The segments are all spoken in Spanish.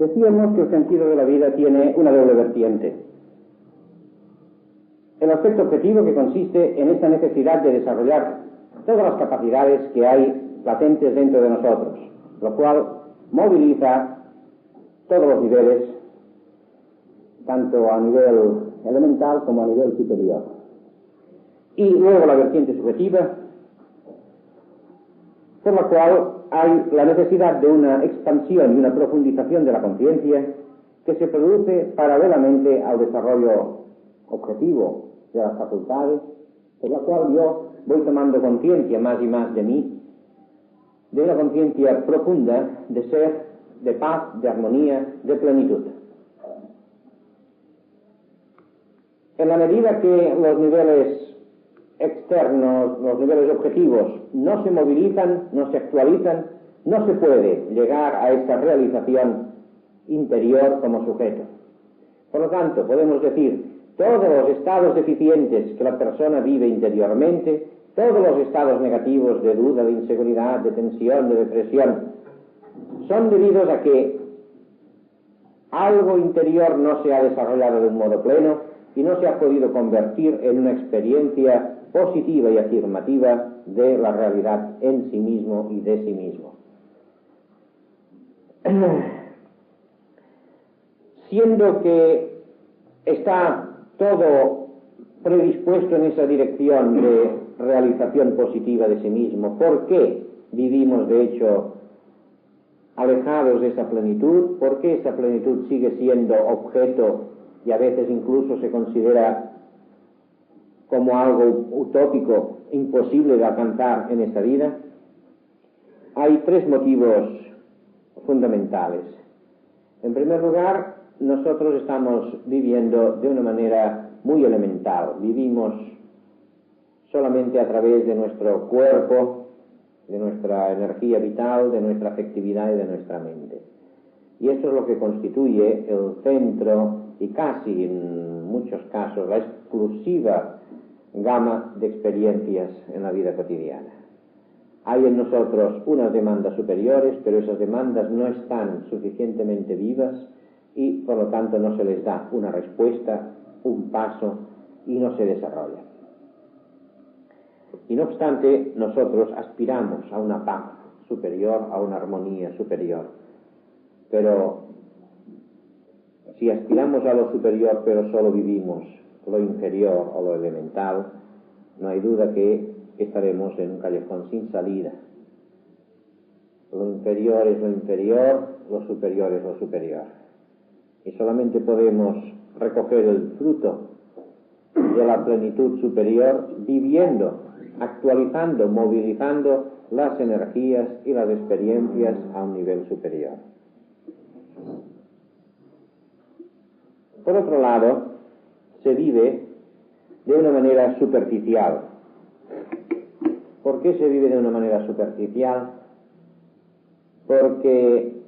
Decíamos que el sentido de la vida tiene una doble vertiente. El aspecto objetivo, que consiste en esta necesidad de desarrollar todas las capacidades que hay latentes dentro de nosotros, lo cual moviliza todos los niveles, tanto a nivel elemental como a nivel superior. Y luego la vertiente subjetiva, por la cual hay la necesidad de una expansión y una profundización de la conciencia que se produce paralelamente al desarrollo objetivo de las facultades, por la cual yo voy tomando conciencia más y más de mí, de una conciencia profunda de ser, de paz, de armonía, de plenitud. En la medida que los niveles externos, los niveles objetivos, no se movilizan, no se actualizan, no se puede llegar a esta realización interior como sujeto. Por lo tanto, podemos decir, todos los estados deficientes que la persona vive interiormente, todos los estados negativos de duda, de inseguridad, de tensión, de depresión, son debidos a que algo interior no se ha desarrollado de un modo pleno y no se ha podido convertir en una experiencia positiva y afirmativa de la realidad en sí mismo y de sí mismo. Siendo que está todo predispuesto en esa dirección de realización positiva de sí mismo, ¿por qué vivimos de hecho alejados de esa plenitud? ¿Por qué esa plenitud sigue siendo objeto y a veces incluso se considera como algo utópico, imposible de alcanzar en esta vida? Hay tres motivos fundamentales. En primer lugar, nosotros estamos viviendo de una manera muy elemental. Vivimos solamente a través de nuestro cuerpo, de nuestra energía vital, de nuestra afectividad y de nuestra mente. Y esto es lo que constituye el centro y casi en muchos casos la exclusiva gama de experiencias en la vida cotidiana. Hay en nosotros unas demandas superiores, pero esas demandas no están suficientemente vivas y por lo tanto no se les da una respuesta, un paso y no se desarrollan. Y no obstante, nosotros aspiramos a una paz superior, a una armonía superior. Pero si aspiramos a lo superior pero solo vivimos lo inferior o lo elemental, no hay duda que estaremos en un callejón sin salida. Lo inferior es lo inferior, lo superior es lo superior. Y solamente podemos recoger el fruto de la plenitud superior viviendo, actualizando, movilizando las energías y las experiencias a un nivel superior. Por otro lado, se vive de una manera superficial. ¿Por qué se vive de una manera superficial? Porque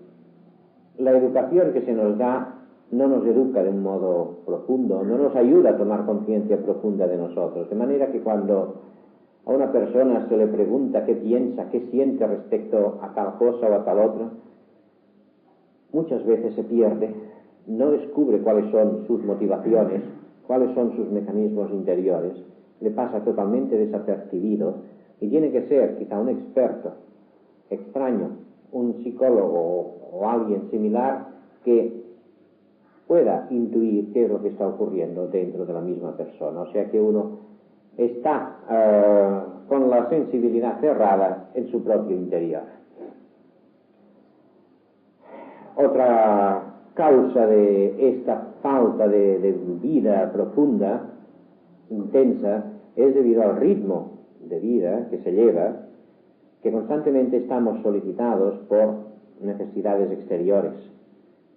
la educación que se nos da no nos educa de un modo profundo, no nos ayuda a tomar conciencia profunda de nosotros. De manera que cuando a una persona se le pregunta qué piensa, qué siente respecto a tal cosa o a tal otra, muchas veces se pierde, no descubre cuáles son sus motivaciones, cuáles son sus mecanismos interiores, le pasa totalmente desapercibido y tiene que ser quizá un experto, extraño, un psicólogo o alguien similar que pueda intuir qué es lo que está ocurriendo dentro de la misma persona. O sea que uno está con la sensibilidad cerrada en su propio interior. Otra causa de esta falta de vida profunda, intensa, es debido al ritmo de vida que se lleva, que constantemente estamos solicitados por necesidades exteriores.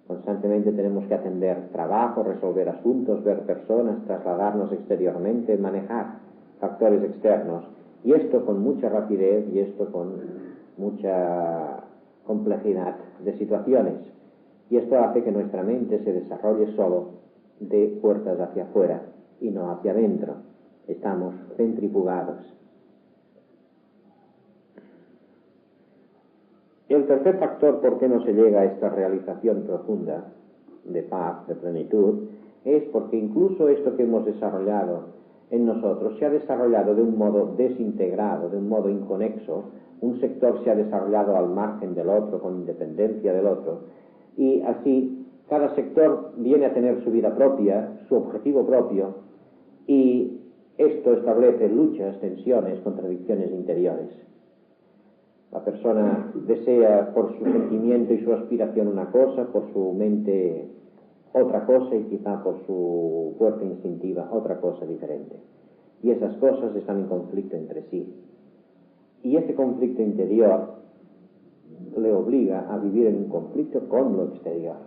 Constantemente tenemos que atender trabajo, resolver asuntos, ver personas, trasladarnos exteriormente, manejar factores externos. Y esto con mucha rapidez y esto con mucha complejidad de situaciones. Y esto hace que nuestra mente se desarrolle solo de puertas hacia afuera y no hacia adentro. Estamos centrifugados. el tercer factor por qué no se llega a esta realización profunda de paz, de plenitud, es porque incluso esto que hemos desarrollado en nosotros se ha desarrollado de un modo desintegrado, de un modo inconexo. Un sector se ha desarrollado al margen del otro, con independencia del otro, y así cada sector viene a tener su vida propia, su objetivo propio, y esto establece luchas, tensiones, contradicciones interiores. La persona desea por su sentimiento y su aspiración una cosa, por su mente otra cosa, y quizá por su fuerza instintiva otra cosa diferente. Y esas cosas están en conflicto entre sí. Y este conflicto interior le obliga a vivir en un conflicto con lo exterior.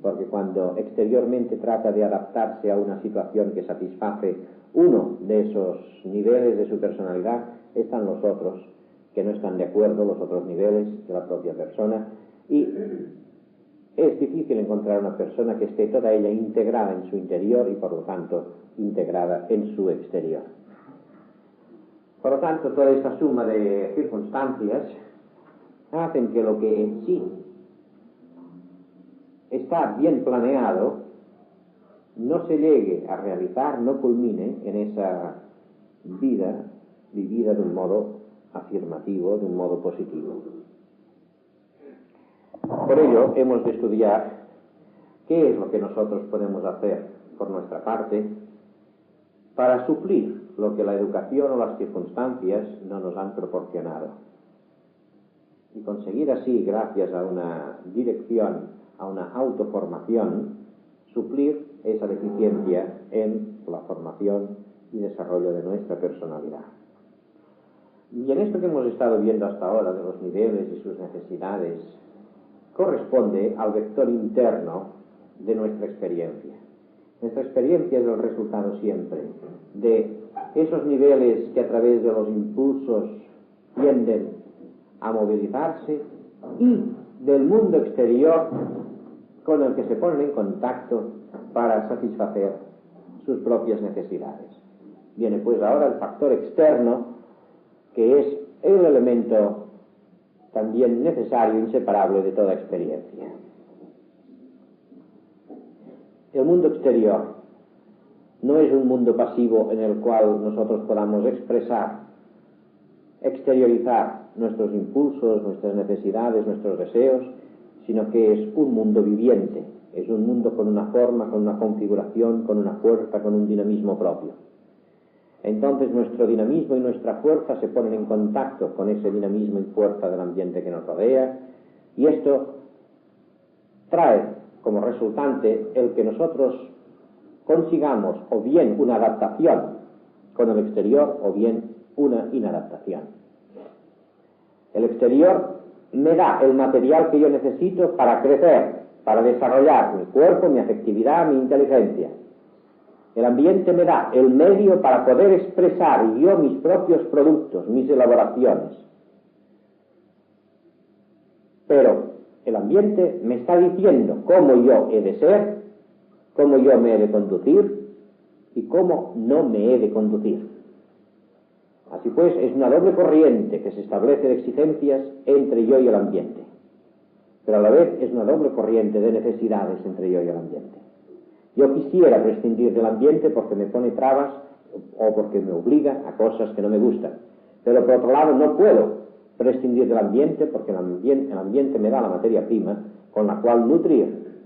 Porque cuando exteriormente trata de adaptarse a una situación que satisface uno de esos niveles de su personalidad, están los otros que no están de acuerdo, los otros niveles de la propia persona, y es difícil encontrar una persona que esté toda ella integrada en su interior y por lo tanto integrada en su exterior. Por lo tanto, toda esta suma de circunstancias hacen que lo que en sí está bien planeado no se llegue a realizar, no culmine en esa vida vivida de un modo afirmativo, de un modo positivo. Por ello, hemos de estudiar qué es lo que nosotros podemos hacer por nuestra parte para suplir lo que la educación o las circunstancias no nos han proporcionado. Y conseguir así, gracias a una dirección, a una autoformación, suplir esa deficiencia en la formación y desarrollo de nuestra personalidad. Y en esto que hemos estado viendo hasta ahora de los niveles y sus necesidades, corresponde al vector interno de nuestra experiencia. Nuestra experiencia es el resultado siempre de esos niveles que a través de los impulsos tienden a movilizarse y del mundo exterior con el que se ponen en contacto para satisfacer sus propias necesidades. Viene pues ahora el factor externo, que es el elemento también necesario e inseparable de toda experiencia. El mundo exterior no es un mundo pasivo en el cual nosotros podamos expresar, exteriorizar nuestros impulsos, nuestras necesidades, nuestros deseos, sino que es un mundo viviente, es un mundo con una forma, con una configuración, con una fuerza, con un dinamismo propio. Entonces nuestro dinamismo y nuestra fuerza se ponen en contacto con ese dinamismo y fuerza del ambiente que nos rodea, y esto trae como resultante el que nosotros consigamos o bien una adaptación con el exterior o bien una inadaptación. El exterior me da el material que yo necesito para crecer, para desarrollar mi cuerpo, mi afectividad, mi inteligencia. El ambiente me da el medio para poder expresar yo mis propios productos, mis elaboraciones. Pero el ambiente me está diciendo cómo yo he de ser, cómo yo me he de conducir y cómo no me he de conducir. Así pues, es una doble corriente que se establece de exigencias entre yo y el ambiente. Pero a la vez es una doble corriente de necesidades entre yo y el ambiente. Yo quisiera prescindir del ambiente porque me pone trabas o porque me obliga a cosas que no me gustan. Pero por otro lado no puedo prescindir del ambiente porque el ambiente me da la materia prima con la cual nutrir,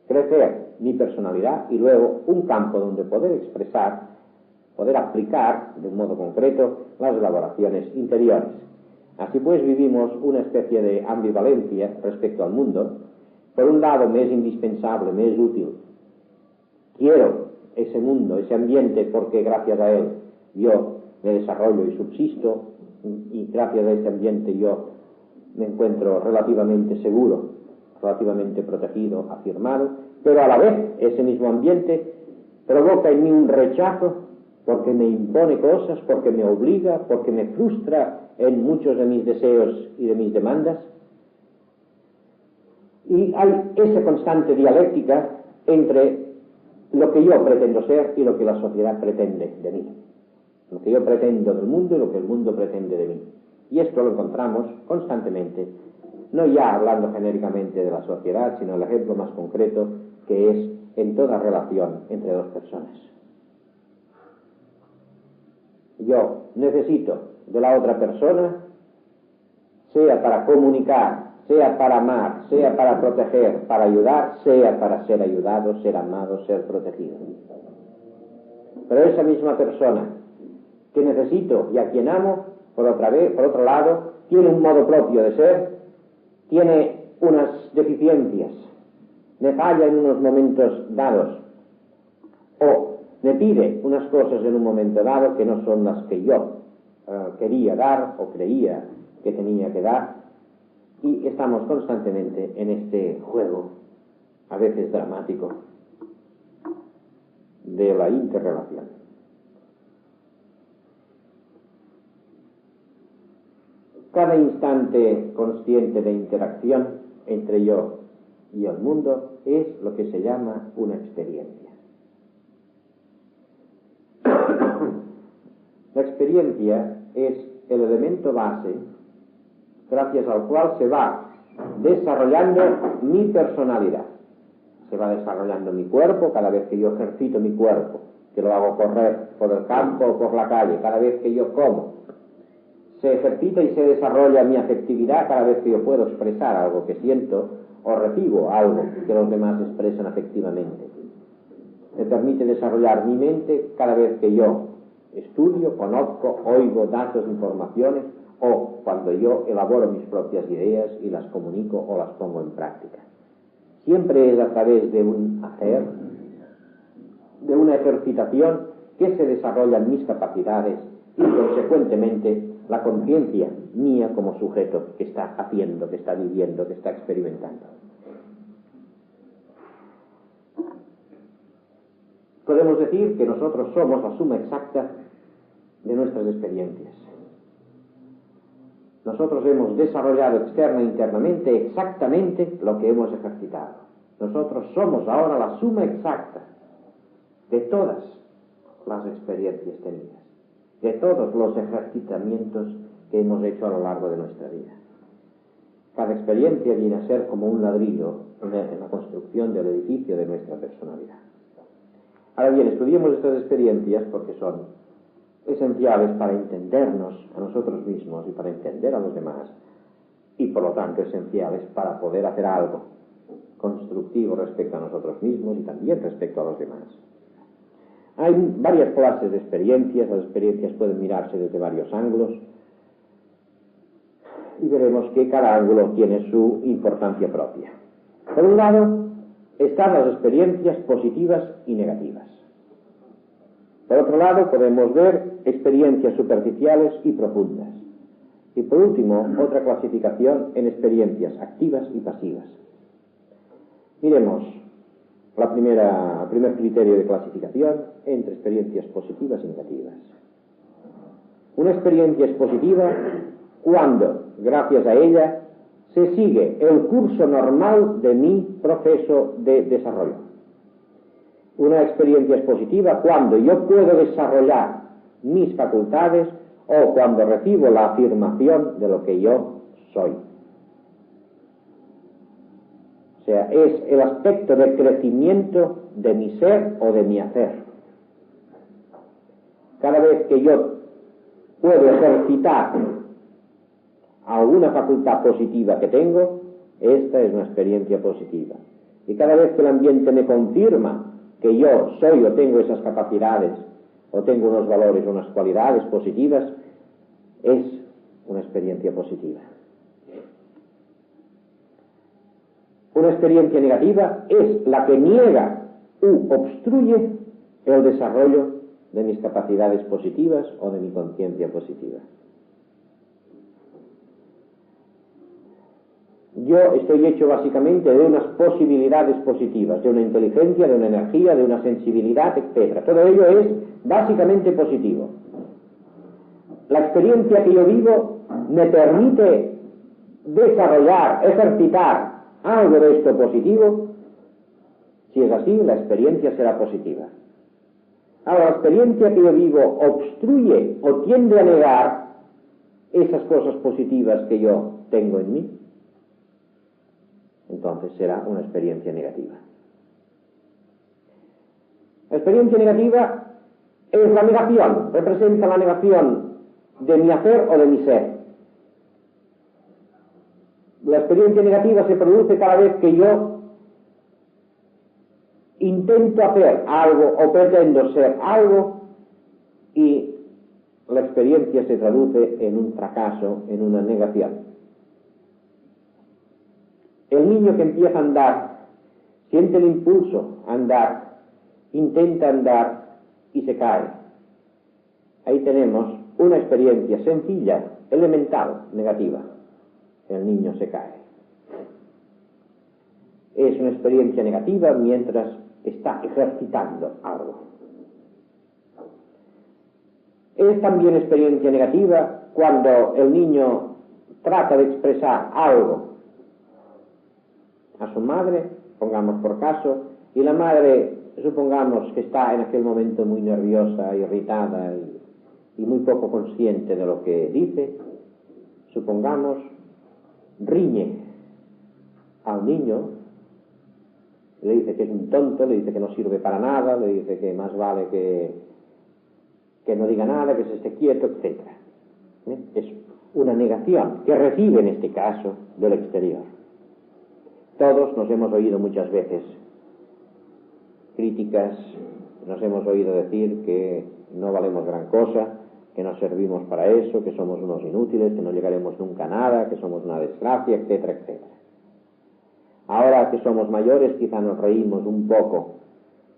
crecer mi personalidad y luego un campo donde poder expresar, poder aplicar de un modo concreto las elaboraciones interiores. Así pues vivimos una especie de ambivalencia respecto al mundo. Por un lado me es indispensable, me es útil. Quiero ese mundo, ese ambiente, porque gracias a él yo me desarrollo y subsisto, y gracias a este ambiente yo me encuentro relativamente seguro, relativamente protegido, afirmado, pero a la vez ese mismo ambiente provoca en mí un rechazo porque me impone cosas, porque me obliga, porque me frustra en muchos de mis deseos y de mis demandas. Y hay esa constante dialéctica entre lo que yo pretendo ser y lo que la sociedad pretende de mí. Lo que yo pretendo del mundo y lo que el mundo pretende de mí. Y esto lo encontramos constantemente, no ya hablando genéricamente de la sociedad, sino el ejemplo más concreto que es en toda relación entre dos personas. Yo necesito de la otra persona, sea para comunicar, sea para amar, sea para proteger, para ayudar, sea para ser ayudado, ser amado, ser protegido. Pero esa misma persona que necesito y a quien amo, por otro lado, tiene un modo propio de ser, tiene unas deficiencias, me falla en unos momentos dados, o me pide unas cosas en un momento dado que no son las que yo quería dar o creía que tenía que dar, y estamos constantemente en este juego, a veces dramático, de la interrelación. Cada instante consciente de interacción entre yo y el mundo es lo que se llama una experiencia. La experiencia es el elemento base gracias al cual se va desarrollando mi personalidad. Se va desarrollando mi cuerpo cada vez que yo ejercito mi cuerpo, que lo hago correr por el campo o por la calle, cada vez que yo como. Se ejercita y se desarrolla mi afectividad cada vez que yo puedo expresar algo que siento o recibo algo que los demás expresan afectivamente. Me permite desarrollar mi mente cada vez que yo estudio, conozco, oigo datos, informaciones, o cuando yo elaboro mis propias ideas y las comunico o las pongo en práctica. Siempre es a través de un hacer, de una ejercitación, que se desarrollan mis capacidades y consecuentemente la conciencia mía como sujeto que está haciendo, que está viviendo, que está experimentando. Podemos decir que nosotros somos la suma exacta de nuestras experiencias. Nosotros hemos desarrollado externa e internamente exactamente lo que hemos ejercitado. Nosotros somos ahora la suma exacta de todas las experiencias tenidas, de todos los ejercitamientos que hemos hecho a lo largo de nuestra vida. Cada experiencia viene a ser como un ladrillo en la construcción del edificio de nuestra personalidad. Ahora bien, estudiemos estas experiencias porque son esenciales para entendernos a nosotros mismos y para entender a los demás, y por lo tanto esenciales para poder hacer algo constructivo respecto a nosotros mismos y también respecto a los demás. Hay varias clases de experiencias, las experiencias pueden mirarse desde varios ángulos y veremos que cada ángulo tiene su importancia propia. Por un lado están las experiencias positivas y negativas. Por otro lado podemos ver experiencias superficiales y profundas. Y por último, otra clasificación en experiencias activas y pasivas. Miremos el primer criterio de clasificación entre experiencias positivas y negativas. Una experiencia es positiva cuando, gracias a ella, se sigue el curso normal de mi proceso de desarrollo. Una experiencia es positiva cuando yo puedo desarrollar mis facultades o cuando recibo la afirmación de lo que yo soy. O sea, es el aspecto de crecimiento de mi ser o de mi hacer. Cada vez que yo puedo ejercitar alguna facultad positiva que tengo, esta es una experiencia positiva. Y cada vez que el ambiente me confirma que yo soy o tengo esas capacidades, o tengo unos valores o unas cualidades positivas, es una experiencia positiva. Una experiencia negativa es la que niega u obstruye el desarrollo de mis capacidades positivas o de mi conciencia positiva. Yo estoy hecho básicamente de unas posibilidades positivas, de una inteligencia, de una energía, de una sensibilidad, etc. Todo ello es básicamente positivo. La experiencia que yo vivo me permite desarrollar, ejercitar algo de esto positivo. Si es así, la experiencia será positiva. Ahora, la experiencia que yo vivo obstruye o tiende a negar esas cosas positivas que yo tengo en mí, entonces será una experiencia negativa. La experiencia negativa es la negación, representa la negación de mi hacer o de mi ser. La experiencia negativa se produce cada vez que yo intento hacer algo o pretendo ser algo y la experiencia se traduce en un fracaso, en una negación. El niño que empieza a andar, siente el impulso a andar, intenta andar y se cae. Ahí tenemos una experiencia sencilla, elemental, negativa. El niño se cae. Es una experiencia negativa mientras está ejercitando algo. Es también experiencia negativa cuando el niño trata de expresar algo a su madre, pongamos por caso, y la madre, supongamos que está en aquel momento muy nerviosa, irritada y muy poco consciente de lo que dice, supongamos, riñe al niño, le dice que es un tonto, le dice que no sirve para nada, le dice que más vale que no diga nada, que se esté quieto, etc. Es una negación que recibe en este caso del exterior. Todos nos hemos oído muchas veces críticas, nos hemos oído decir que no valemos gran cosa, que no servimos para eso, que somos unos inútiles, que no llegaremos nunca a nada, que somos una desgracia, etcétera, etcétera. Ahora que somos mayores quizá nos reímos un poco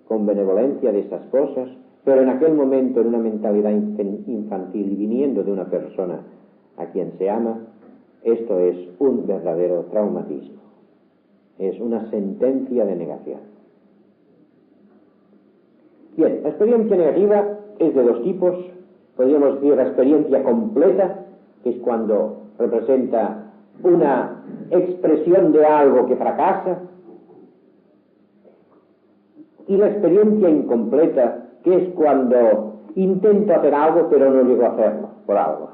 con benevolencia de esas cosas, pero en aquel momento, en una mentalidad infantil y viniendo de una persona a quien se ama, esto es un verdadero traumatismo. Es una sentencia de negación. Bien, la experiencia negativa es de dos tipos. Podríamos decir la experiencia completa, que es cuando representa una expresión de algo que fracasa, y la experiencia incompleta, que es cuando intento hacer algo pero no llego a hacerlo por algo.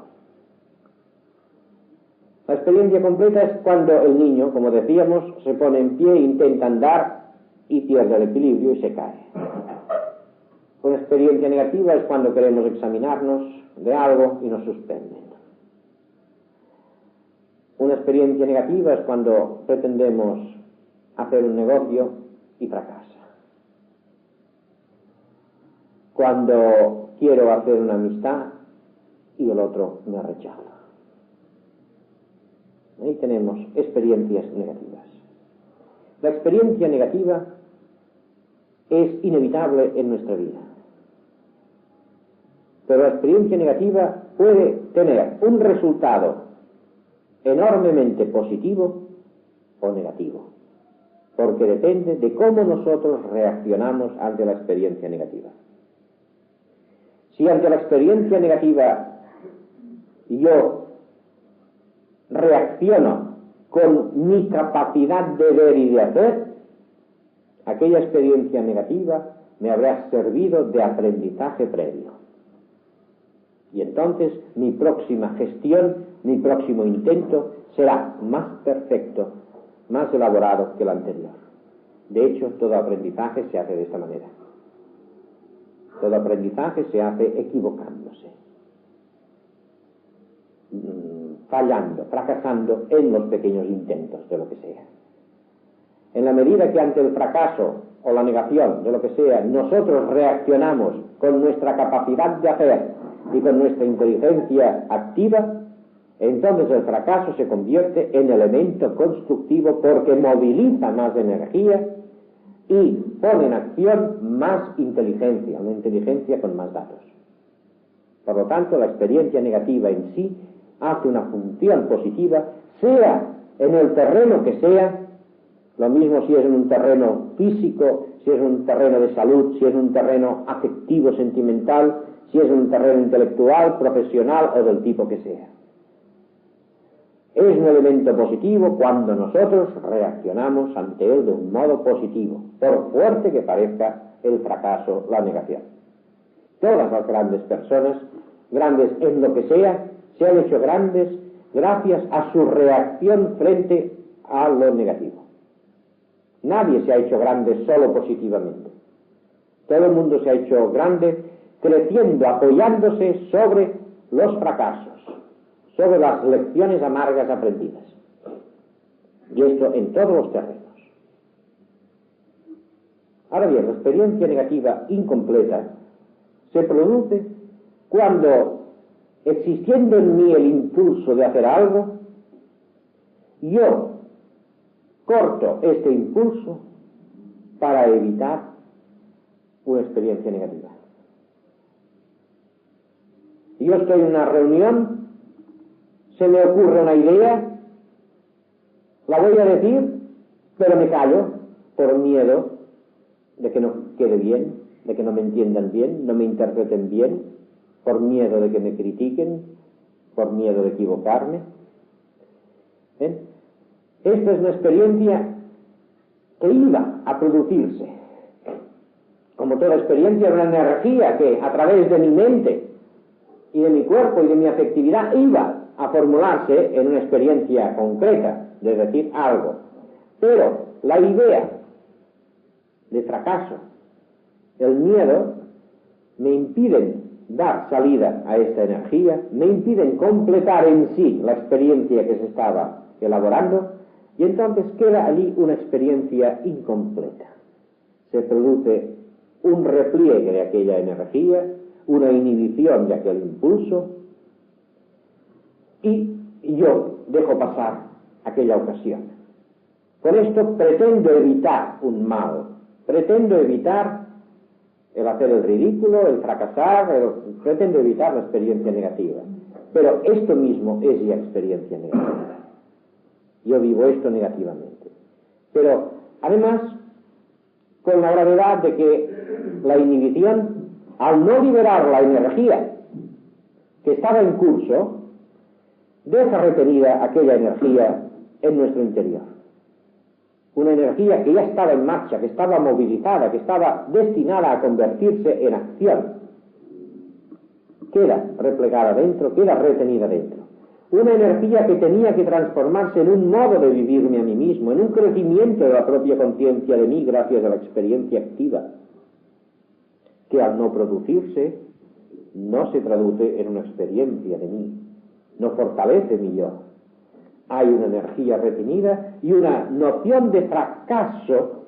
La experiencia completa es cuando el niño, como decíamos, se pone en pie, intenta andar y pierde el equilibrio y se cae. Una experiencia negativa es cuando queremos examinarnos de algo y nos suspenden. Una experiencia negativa es cuando pretendemos hacer un negocio y fracasa. Cuando quiero hacer una amistad y el otro me rechaza. Ahí tenemos experiencias negativas. La experiencia negativa es inevitable en nuestra vida. Pero la experiencia negativa puede tener un resultado enormemente positivo o negativo, porque depende de cómo nosotros reaccionamos ante la experiencia negativa. Si ante la experiencia negativa yo reacciono con mi capacidad de ver y de hacer, aquella experiencia negativa me habrá servido de aprendizaje previo. Y entonces mi próxima gestión, mi próximo intento será más perfecto, más elaborado que el anterior. De hecho, todo aprendizaje se hace de esta manera. Todo aprendizaje se hace equivocándose, fallando, fracasando en los pequeños intentos de lo que sea. En la medida que ante el fracaso o la negación de lo que sea, nosotros reaccionamos con nuestra capacidad de hacer y con nuestra inteligencia activa, entonces el fracaso se convierte en elemento constructivo porque moviliza más energía y pone en acción más inteligencia, una inteligencia con más datos. Por lo tanto, la experiencia negativa en sí hace una función positiva, sea en el terreno que sea, lo mismo si es en un terreno físico, si es en un terreno de salud, si es en un terreno afectivo, sentimental, si es en un terreno intelectual, profesional o del tipo que sea. Es un elemento positivo cuando nosotros reaccionamos ante él de un modo positivo, por fuerte que parezca el fracaso, la negación. Todas las grandes personas, grandes en lo que sea, se han hecho grandes gracias a su reacción frente a lo negativo. Nadie se ha hecho grande solo positivamente. Todo el mundo se ha hecho grande creciendo, apoyándose sobre los fracasos, sobre las lecciones amargas aprendidas. Y esto en todos los terrenos. Ahora bien, la experiencia negativa incompleta se produce cuando, existiendo en mí el impulso de hacer algo, yo corto este impulso para evitar una experiencia negativa. Yo estoy en una reunión, se me ocurre una idea, la voy a decir, pero me callo por miedo de que no quede bien, de que no me entiendan bien, no me interpreten bien, por miedo de que me critiquen, por miedo de equivocarme. ¿Ven? Esta es una experiencia que iba a producirse. Como toda experiencia, una energía que a través de mi mente y de mi cuerpo y de mi afectividad iba a formularse en una experiencia concreta, de decir algo. Pero la idea de fracaso, el miedo, me impiden dar salida a esta energía, me impiden completar en sí la experiencia que se estaba elaborando, y entonces queda allí una experiencia incompleta. Se produce un repliegue de aquella energía, una inhibición de aquel impulso, y yo dejo pasar aquella ocasión. Con esto pretendo evitar un mal, pretendo evitar el hacer el ridículo, el fracasar, pretendo evitar la experiencia negativa. Pero esto mismo es ya experiencia negativa. Yo vivo esto negativamente. Pero, además, con la gravedad de que la inhibición, al no liberar la energía que estaba en curso, deja retenida aquella energía en nuestro interior. Una energía que ya estaba en marcha, que estaba movilizada, que estaba destinada a convertirse en acción. Queda replegada dentro, queda retenida dentro. Una energía que tenía que transformarse en un modo de vivirme a mí mismo, en un crecimiento de la propia conciencia de mí gracias a la experiencia activa, que al no producirse, no se traduce en una experiencia de mí, no fortalece mi yo. Hay una energía retenida y una noción de fracaso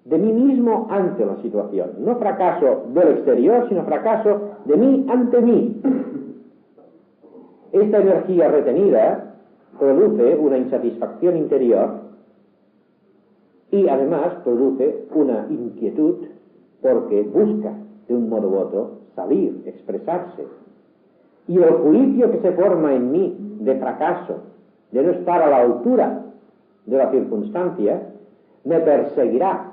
de mí mismo ante la situación. No fracaso del exterior, sino fracaso de mí ante mí. Esta energía retenida produce una insatisfacción interior y además produce una inquietud porque busca de un modo u otro salir, expresarse. Y el juicio que se forma en mí de fracaso, de no estar a la altura de la circunstancia, me perseguirá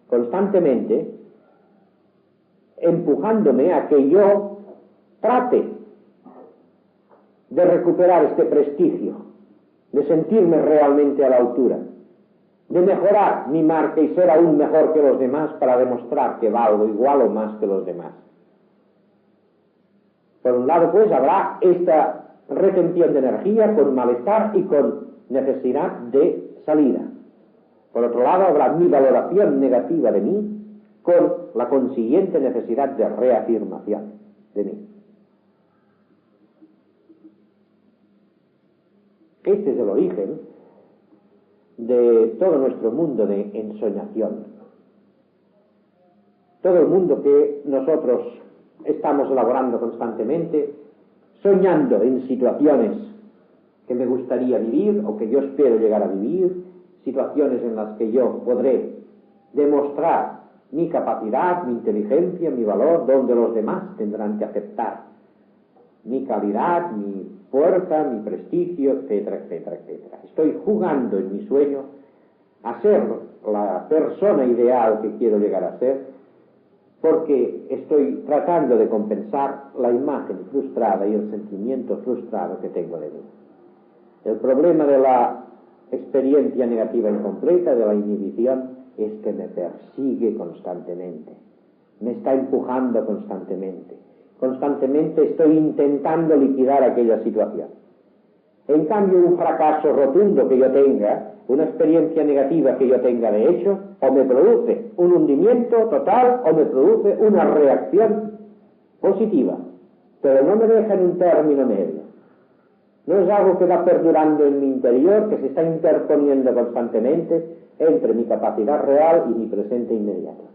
constantemente, empujándome a que yo trate de recuperar este prestigio, de sentirme realmente a la altura, de mejorar mi marca y ser aún mejor que los demás para demostrar que valgo igual o más que los demás. Por un lado, pues, habrá esta retención de energía con malestar y con necesidad de salida. Por otro lado, habrá mi valoración negativa de mí con la consiguiente necesidad de reafirmación de mí. Este es el origen de todo nuestro mundo de ensoñación. Todo el mundo que nosotros estamos elaborando constantemente, soñando en situaciones que me gustaría vivir o que yo espero llegar a vivir, situaciones en las que yo podré demostrar mi capacidad, mi inteligencia, mi valor, donde los demás tendrán que aceptar mi calidad, mi fuerza, mi prestigio, etcétera, etcétera, etcétera. Estoy jugando en mi sueño a ser la persona ideal que quiero llegar a ser, porque estoy tratando de compensar la imagen frustrada y el sentimiento frustrado que tengo de mí. El problema de la experiencia negativa incompleta, de la inhibición, es que me persigue constantemente, me está empujando constantemente, constantemente estoy intentando liquidar aquella situación. En cambio, un fracaso rotundo que yo tenga, una experiencia negativa que yo tenga de hecho, o me produce un hundimiento total o me produce una reacción positiva, pero no me deja en un término medio. No es algo que va perdurando en mi interior, que se está interponiendo constantemente entre mi capacidad real y mi presente inmediato.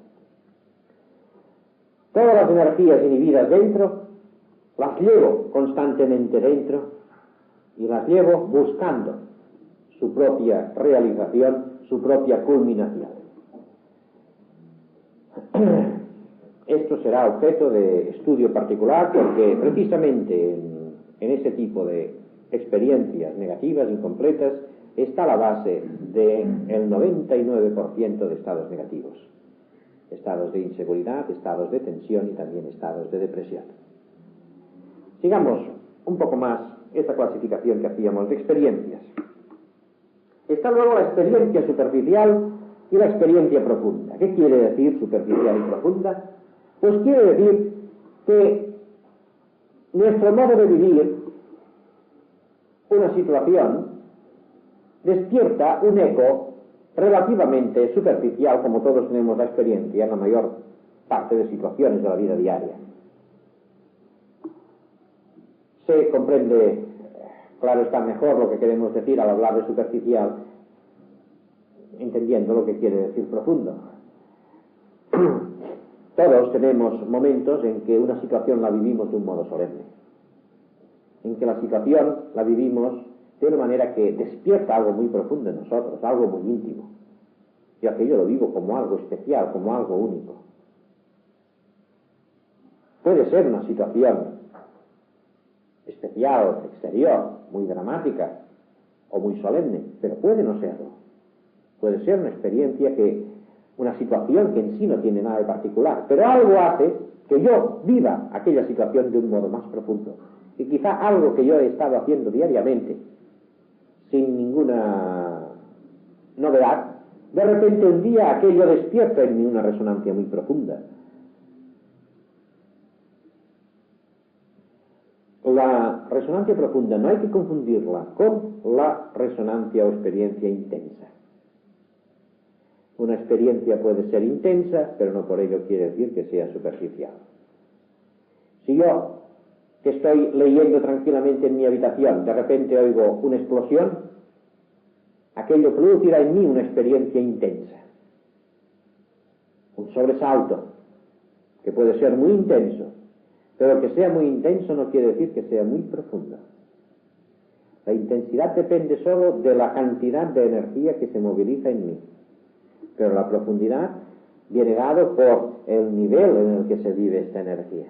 Todas las energías inhibidas dentro, las llevo constantemente dentro y las llevo buscando su propia realización, su propia culminación. Esto será objeto de estudio particular porque precisamente en ese tipo de experiencias negativas, incompletas, está la base del 99% de estados negativos. Estados de inseguridad, estados de tensión y también estados de depresión. Sigamos un poco más esta clasificación que hacíamos de experiencias. Está luego la experiencia superficial y la experiencia profunda. ¿Qué quiere decir superficial y profunda? Pues quiere decir que nuestro modo de vivir una situación despierta un eco relativamente superficial, como todos tenemos la experiencia en la mayor parte de situaciones de la vida diaria. Se comprende, claro está, mejor lo que queremos decir al hablar de superficial, entendiendo lo que quiere decir profundo. Todos tenemos momentos en que una situación la vivimos de un modo solemne, en que la situación la vivimos de una manera que despierta algo muy profundo en nosotros, algo muy íntimo. Yo aquello lo vivo como algo especial, como algo único. Puede ser una situación especial, exterior, muy dramática o muy solemne, pero puede no serlo. Puede ser una experiencia una situación que en sí no tiene nada de particular, pero algo hace que yo viva aquella situación de un modo más profundo. Y quizá algo que yo he estado haciendo diariamente, sin ninguna novedad, de repente un día aquello despierta en mí una resonancia muy profunda. La resonancia profunda no hay que confundirla con la resonancia o experiencia intensa. Una experiencia puede ser intensa, pero no por ello quiere decir que sea superficial. Si yo, que estoy leyendo tranquilamente en mi habitación, de repente oigo una explosión, aquello producirá en mí una experiencia intensa. Un sobresalto, que puede ser muy intenso, pero que sea muy intenso no quiere decir que sea muy profundo. La intensidad depende solo de la cantidad de energía que se moviliza en mí, pero la profundidad viene dado por el nivel en el que se vive esta energía.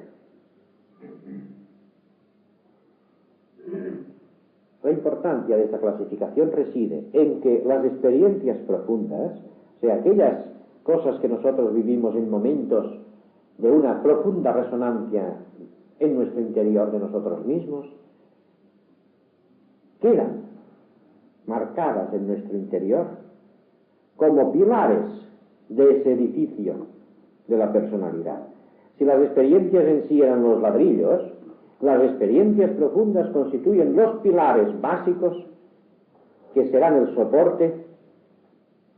La importancia de esta clasificación reside en que las experiencias profundas, o sea, aquellas cosas que nosotros vivimos en momentos de una profunda resonancia en nuestro interior de nosotros mismos, quedan marcadas en nuestro interior como pilares de ese edificio de la personalidad. Si las experiencias en sí eran los ladrillos, las experiencias profundas constituyen los pilares básicos que serán el soporte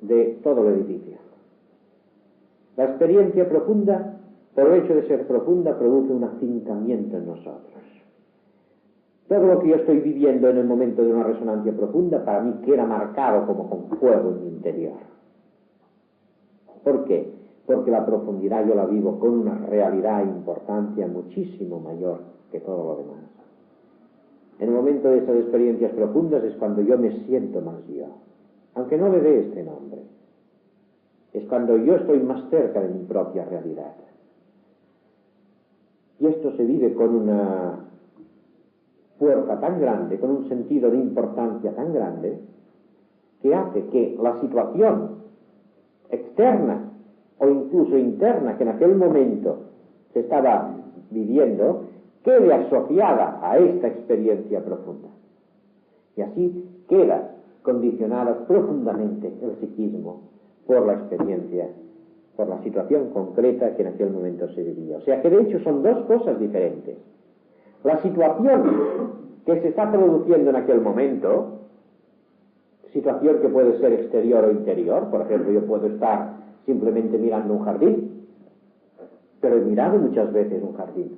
de todo el edificio. La experiencia profunda, por el hecho de ser profunda, produce un afincamiento en nosotros. Todo lo que yo estoy viviendo en el momento de una resonancia profunda, para mí queda marcado como con fuego en mi interior. ¿Por qué? Porque la profundidad yo la vivo con una realidad e importancia muchísimo mayor que todo lo demás. En el momento de esas experiencias profundas es cuando yo me siento más yo, aunque no le dé este nombre. Es cuando yo estoy más cerca de mi propia realidad. Y esto se vive con una fuerza tan grande, con un sentido de importancia tan grande, que hace que la situación externa o incluso interna que en aquel momento se estaba viviendo quede asociada a esta experiencia profunda. Y así queda condicionada profundamente el psiquismo por la experiencia por la situación concreta que en aquel momento se vivía. O sea que de hecho son dos cosas diferentes. La situación que se está produciendo en aquel momento, situación que puede ser exterior o interior, por ejemplo, yo puedo estar simplemente mirando un jardín, pero he mirado muchas veces un jardín.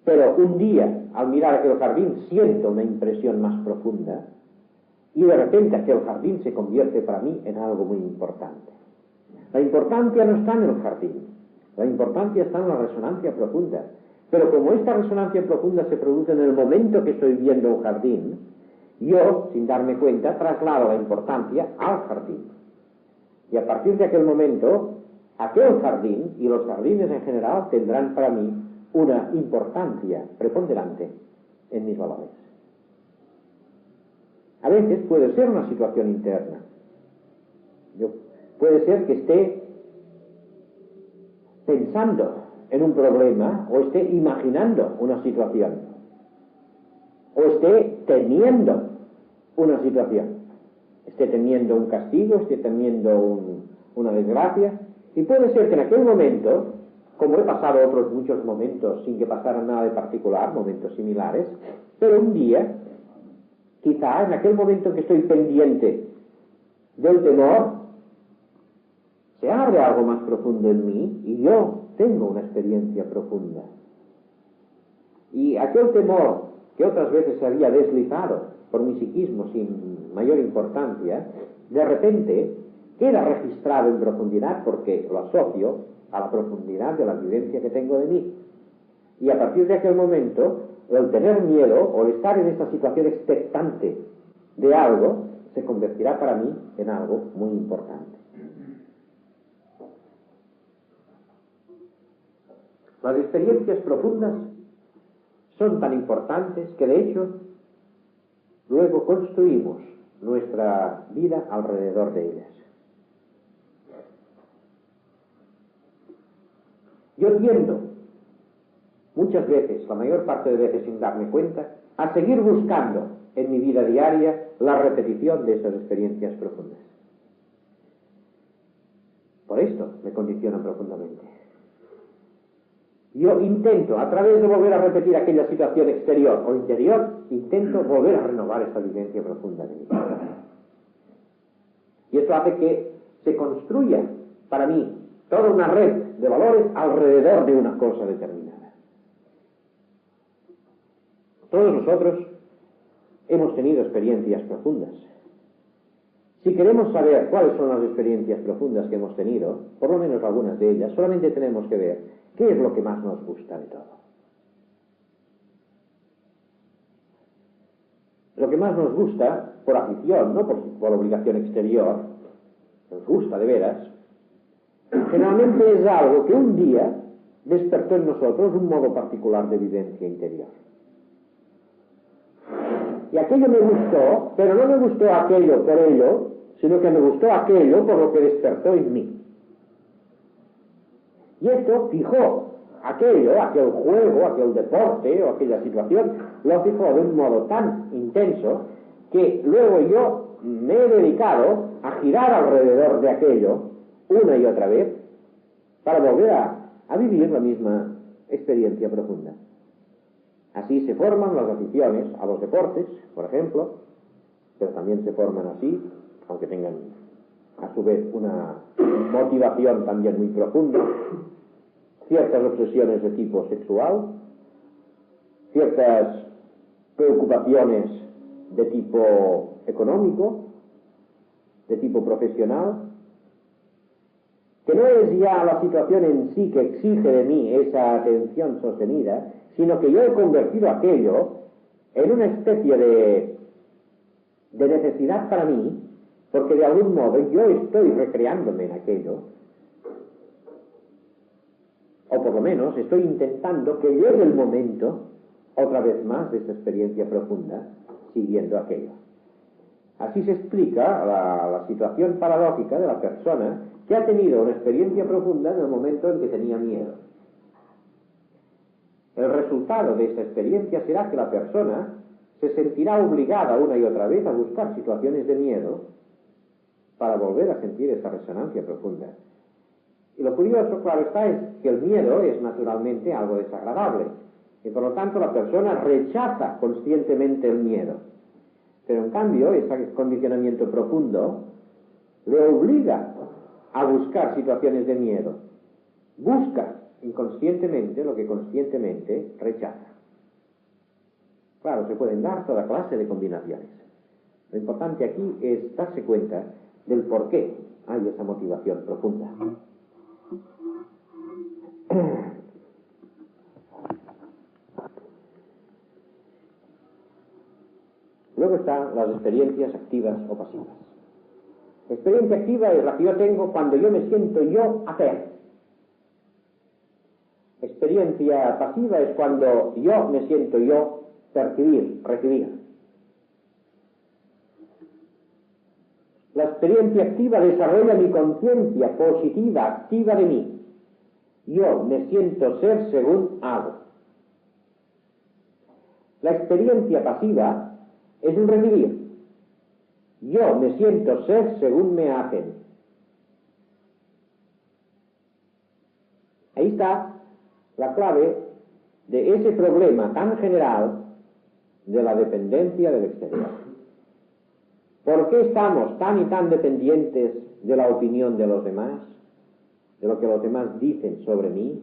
Pero un día, al mirar aquel jardín, siento una impresión más profunda y de repente aquel jardín se convierte para mí en algo muy importante. La importancia no está en el jardín, la importancia está en la resonancia profunda. Pero como esta resonancia profunda se produce en el momento que estoy viendo un jardín, yo, sin darme cuenta, traslado la importancia al jardín. Y a partir de aquel momento, aquel jardín y los jardines en general tendrán para mí una importancia preponderante en mis valores. A veces puede ser una situación interna. Puede ser que esté pensando en un problema o esté imaginando una situación o esté temiendo una situación, esté temiendo un castigo, esté temiendo una desgracia, y puede ser que en aquel momento, como he pasado otros muchos momentos sin que pasara nada de particular, momentos similares, pero un día, quizá en aquel momento que estoy pendiente del temor, se abre algo más profundo en mí y yo tengo una experiencia profunda. Y aquel temor que otras veces se había deslizado por mi psiquismo sin mayor importancia, de repente queda registrado en profundidad porque lo asocio a la profundidad de la vivencia que tengo de mí. Y a partir de aquel momento, el tener miedo o el estar en esta situación expectante de algo se convertirá para mí en algo muy importante. Las experiencias profundas son tan importantes que de hecho luego construimos nuestra vida alrededor de ellas. Yo tiendo, muchas veces, la mayor parte de veces sin darme cuenta, a seguir buscando en mi vida diaria la repetición de esas experiencias profundas. Por esto me condicionan profundamente. Yo intento, a través de volver a repetir aquella situación exterior o interior, intento volver a renovar esa vivencia profunda de mi vida. Y esto hace que se construya, para mí, toda una red de valores alrededor de una cosa determinada. Todos nosotros hemos tenido experiencias profundas. Si queremos saber cuáles son las experiencias profundas que hemos tenido, por lo menos algunas de ellas, solamente tenemos que ver qué es lo que más nos gusta de todo. Lo que más nos gusta, por afición, no por obligación exterior, nos gusta de veras, generalmente es algo que un día despertó en nosotros un modo particular de vivencia interior. Y aquello me gustó, pero no me gustó aquello por ello, sino que me gustó aquello por lo que despertó en mí. Y esto fijó aquello, aquel juego, aquel deporte o aquella situación, lo fijó de un modo tan intenso que luego yo me he dedicado a girar alrededor de aquello una y otra vez para volver a vivir la misma experiencia profunda. Así se forman las aficiones a los deportes, por ejemplo, pero también se forman así, aunque tengan a su vez una motivación también muy profunda, ciertas obsesiones de tipo sexual, ciertas preocupaciones de tipo económico, de tipo profesional, que no es ya la situación en sí que exige de mí esa atención sostenida, sino que yo he convertido aquello en una especie de necesidad para mí, porque de algún modo yo estoy recreándome en aquello, o por lo menos estoy intentando que llegue el momento, otra vez más, de esta experiencia profunda, siguiendo aquello. Así se explica la situación paradójica de la persona que ha tenido una experiencia profunda en el momento en que tenía miedo. El resultado de esta experiencia será que la persona se sentirá obligada una y otra vez a buscar situaciones de miedo para volver a sentir esa resonancia profunda. Y lo curioso, claro está, es que el miedo es naturalmente algo desagradable. Y por lo tanto la persona rechaza conscientemente el miedo. Pero en cambio, ese condicionamiento profundo le obliga a buscar situaciones de miedo. Busca inconscientemente lo que conscientemente rechaza. Claro, se pueden dar toda clase de combinaciones. Lo importante aquí es darse cuenta del por qué hay esa motivación profunda. Luego están las experiencias activas o pasivas. La experiencia activa es la que yo tengo cuando yo me siento yo hacer. Experiencia pasiva es cuando yo me siento yo percibir, recibir. La experiencia activa desarrolla mi conciencia positiva, activa de mí. Yo me siento ser según hago. La experiencia pasiva es un recibir. Yo me siento ser según me hacen. Ahí está la clave de ese problema tan general de la dependencia del exterior. ¿Por qué estamos tan y tan dependientes de la opinión de los demás? De lo que los demás dicen sobre mí,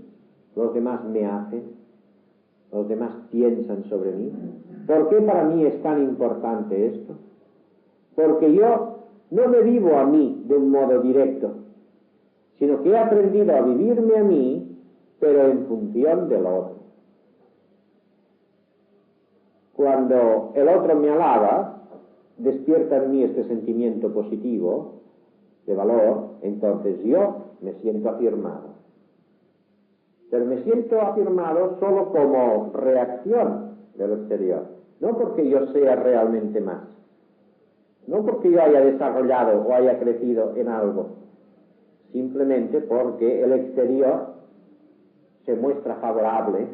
los demás me hacen, los demás piensan sobre mí. ¿Por qué para mí es tan importante esto? Porque yo no me vivo a mí de un modo directo, sino que he aprendido a vivirme a mí, pero en función del otro. Cuando el otro me alaba, despierta en mí este sentimiento positivo, de valor, entonces yo me siento afirmado. Pero me siento afirmado solo como reacción del exterior, no porque yo sea realmente más, no porque yo haya desarrollado o haya crecido en algo, simplemente porque el exterior se muestra favorable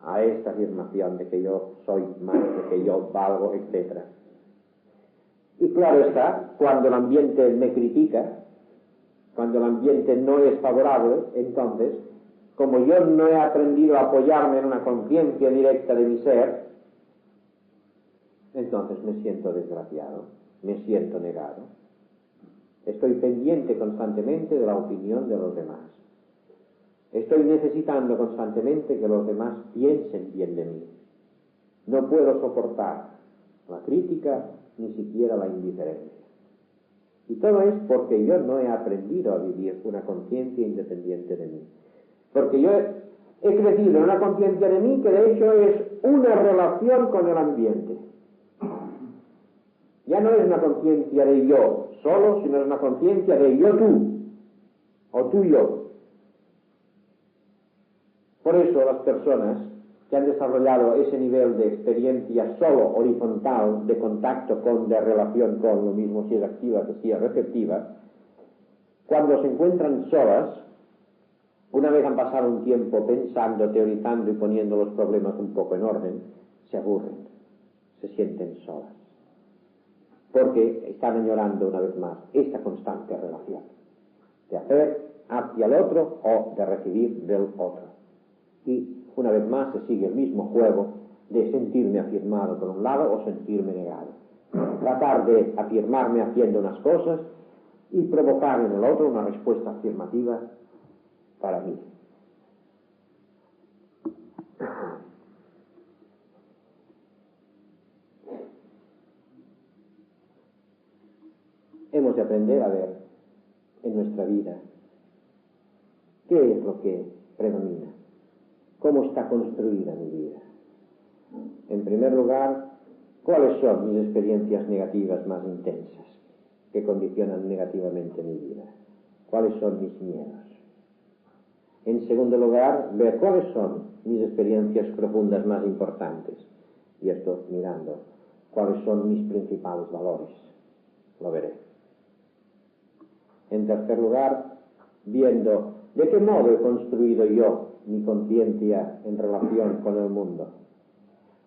a esta afirmación de que yo soy más, de que yo valgo, etc. Y claro está, cuando el ambiente me critica, cuando el ambiente no es favorable, entonces, como yo no he aprendido a apoyarme en una conciencia directa de mi ser, entonces me siento desgraciado, me siento negado. Estoy pendiente constantemente de la opinión de los demás. Estoy necesitando constantemente que los demás piensen bien de mí. No puedo soportar la crítica, ni siquiera la indiferencia. Y todo es porque yo no he aprendido a vivir una conciencia independiente de mí. Porque yo he crecido en una conciencia de mí que de hecho es una relación con el ambiente. Ya no es una conciencia de yo solo, sino es una conciencia de yo tú, o tú yo. Por eso las personas que han desarrollado ese nivel de experiencia solo horizontal, de contacto con, de relación con, lo mismo si es activa que si es receptiva, cuando se encuentran solas, una vez han pasado un tiempo pensando, teorizando y poniendo los problemas un poco en orden, se aburren, se sienten solas, porque están añorando una vez más esta constante relación de hacer hacia el otro o de recibir del otro. Y una vez más se sigue el mismo juego de sentirme afirmado por un lado o sentirme negado. Tratar de afirmarme haciendo unas cosas y provocar en el otro una respuesta afirmativa para mí. Hemos de aprender a ver en nuestra vida qué es lo que predomina. ¿Cómo está construida mi vida? En primer lugar, ¿cuáles son mis experiencias negativas más intensas que condicionan negativamente mi vida? ¿Cuáles son mis miedos? En segundo lugar, ver cuáles son mis experiencias profundas más importantes. Y esto mirando cuáles son mis principales valores. Lo veré. En tercer lugar, viendo de qué modo he construido yo mi conciencia en relación con el mundo.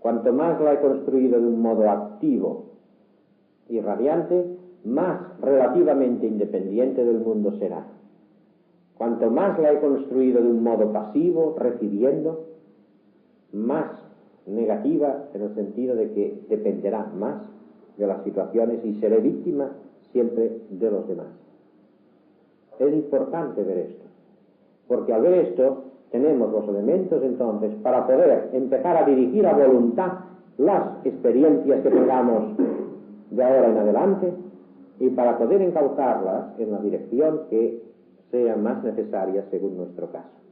Cuanto más la he construido de un modo activo y radiante, más relativamente independiente del mundo será. Cuanto más la he construido de un modo pasivo, recibiendo, más negativa, en el sentido de que dependerá más de las situaciones y seré víctima siempre de los demás. Es importante ver esto, porque al ver esto tenemos los elementos entonces para poder empezar a dirigir a voluntad las experiencias que tengamos de ahora en adelante y para poder encauzarlas en la dirección que sea más necesaria según nuestro caso.